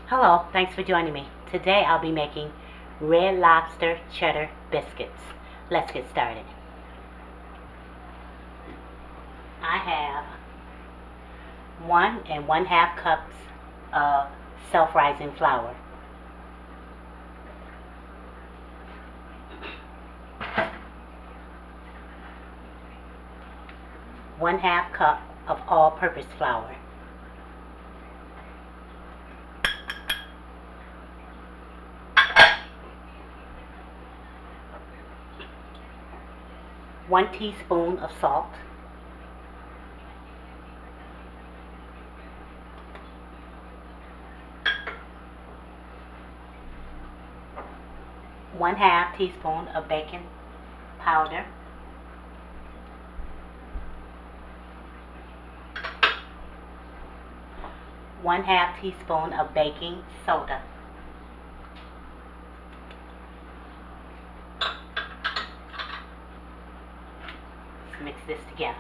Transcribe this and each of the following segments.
Hello, thanks for joining me. Today I'll be making Red Lobster Cheddar Biscuits. Let's get started. I have 1 1/2 cups of self-rising flour, 1/2 cup of all-purpose flour, 1 teaspoon of salt, 1/2 teaspoon of baking powder, 1/2 teaspoon of baking soda. Let's mix this together.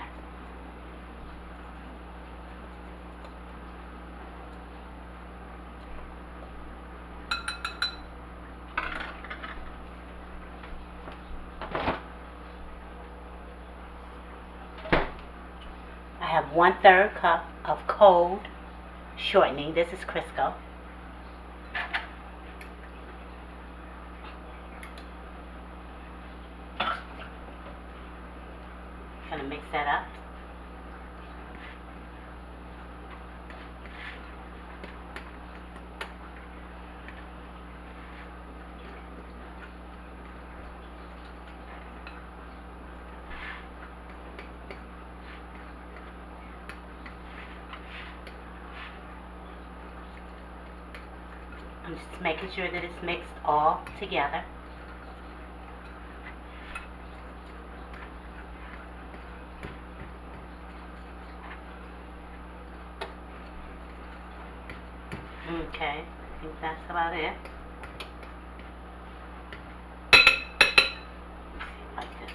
I have 1/3 cup of cold shortening. This is Crisco. Gonna mix that up. I'm just making sure that it's mixed all together. Okay, I think that's about it. Like this.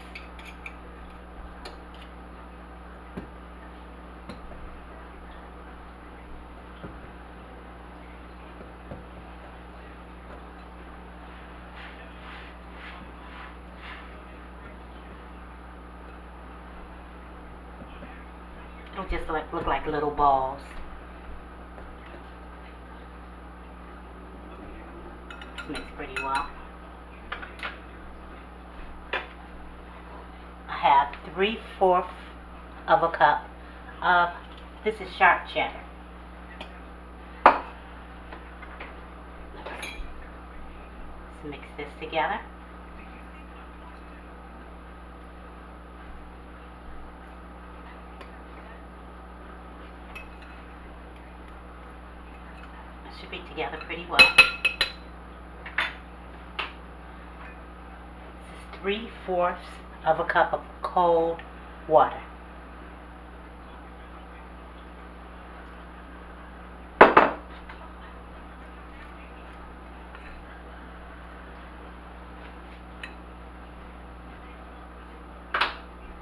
It'll just look like little balls. It's mixed pretty well. I have 3/4 of a cup of, this is sharp cheddar. Let's mix this together. It should be together pretty well. This is 3/4 of a cup of cold water.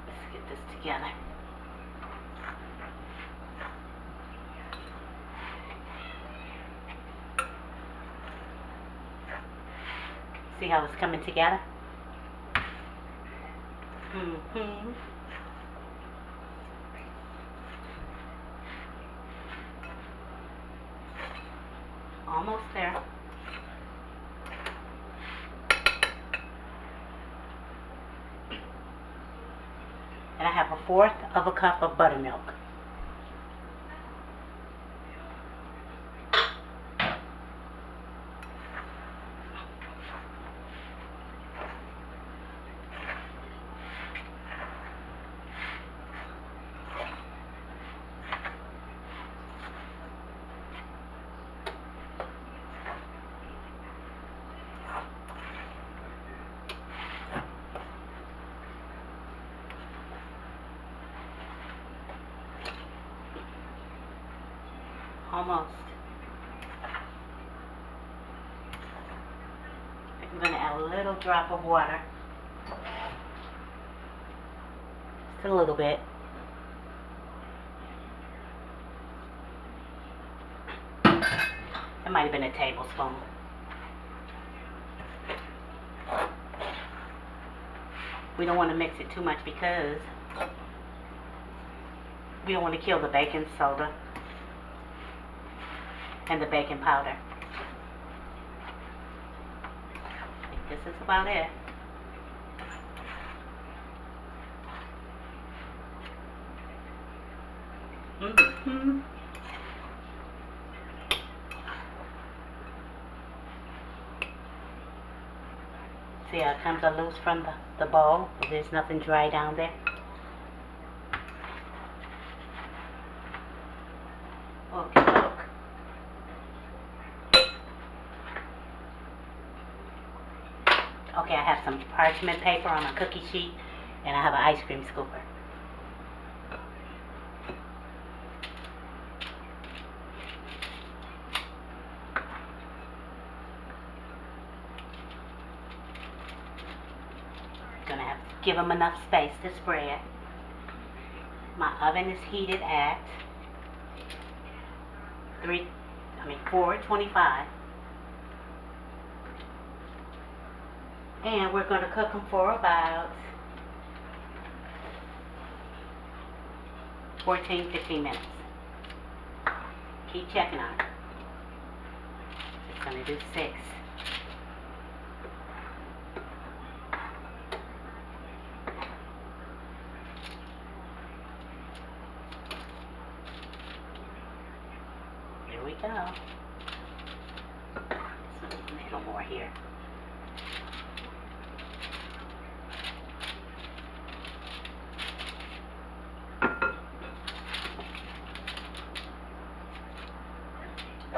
Let's get this together. See how it's coming together? Almost there. And I have 1/4 of a cup of buttermilk. Almost. I'm going to add a little drop of water. Just a little bit. It might have been a tablespoon. We don't want to mix it too much because we don't want to kill the baking soda and the baking powder. I think this is about it. Mm-hmm. See how it comes loose from the bowl? There's nothing dry down there. Okay, look. Okay, I have some parchment paper on a cookie sheet, and I have an ice cream scooper. Gonna have to give them enough space to spread. My oven is heated at 425. And we're going to cook them for about 14-15 minutes. Keep checking on it. Just going to do 6. Here we go. A little more here.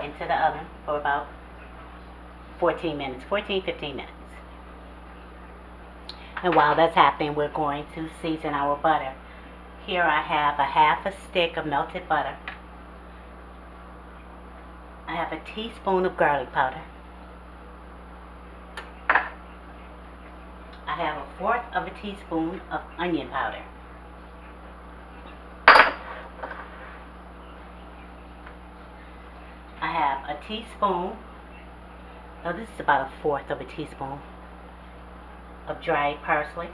Into the oven for about 15 minutes. And while that's happening, we're going to season our butter. Here I have a half a stick of melted butter. I have a teaspoon of garlic powder. I have 1/4 of a teaspoon of onion powder. I have a teaspoon, no, this is about 1/4 of a teaspoon of dried parsley.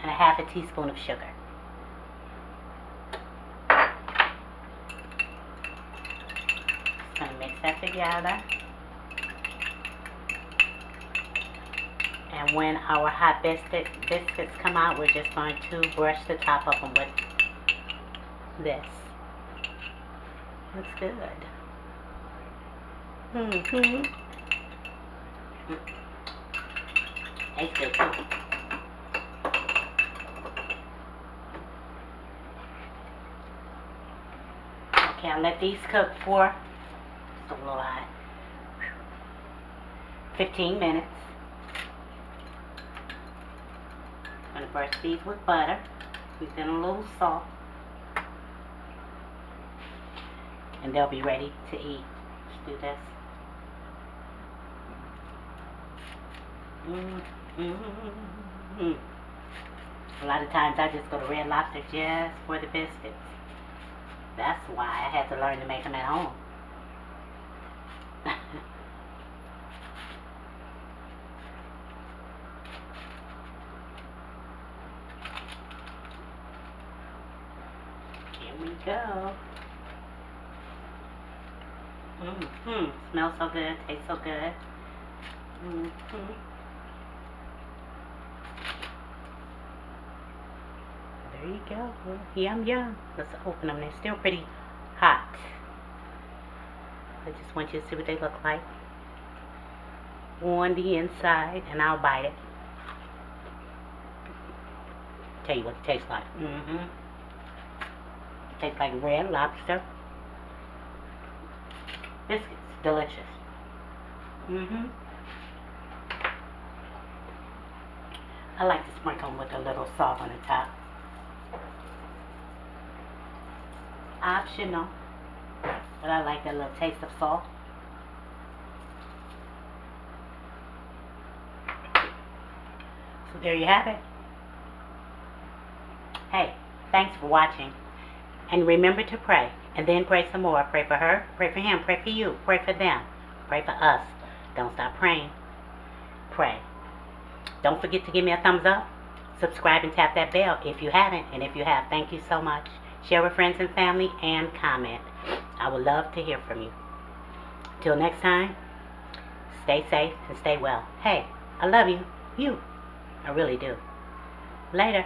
And a half a teaspoon of sugar. Just going to mix that together. And when our hot biscuits come out, we're just going to brush the top of them with this. Looks good. Mm-hmm. Tastes good too. Okay, I'll let these cook for just a little hot. 15 minutes. I'm going to brush these with butter. We've done a little salt. And they'll be ready to eat. Let's do this. A lot of times I just go to Red Lobster just for the biscuits. That's why I had to learn to make them at home. Here we go. Smells so good, tastes so good. There you go. Yum, yum. Let's open them. They're still pretty hot. I just want you to see what they look like on the inside, and I'll bite it. Tell you what it tastes like. Tastes like Red Lobster biscuits. Delicious. I like to sprinkle them with a little salt on the top. Optional, but I like that little taste of salt. So there you have it. Hey, thanks for watching. And remember to pray. And then pray some more. Pray for her, pray for him, pray for you, pray for them, pray for us. Don't stop praying. Pray. Don't forget to give me a thumbs up. Subscribe and tap that bell if you haven't. And if you have, thank you so much. Share with friends and family and comment. I would love to hear from you. Till next time, stay safe and stay well. Hey, I love you. You. I really do. Later.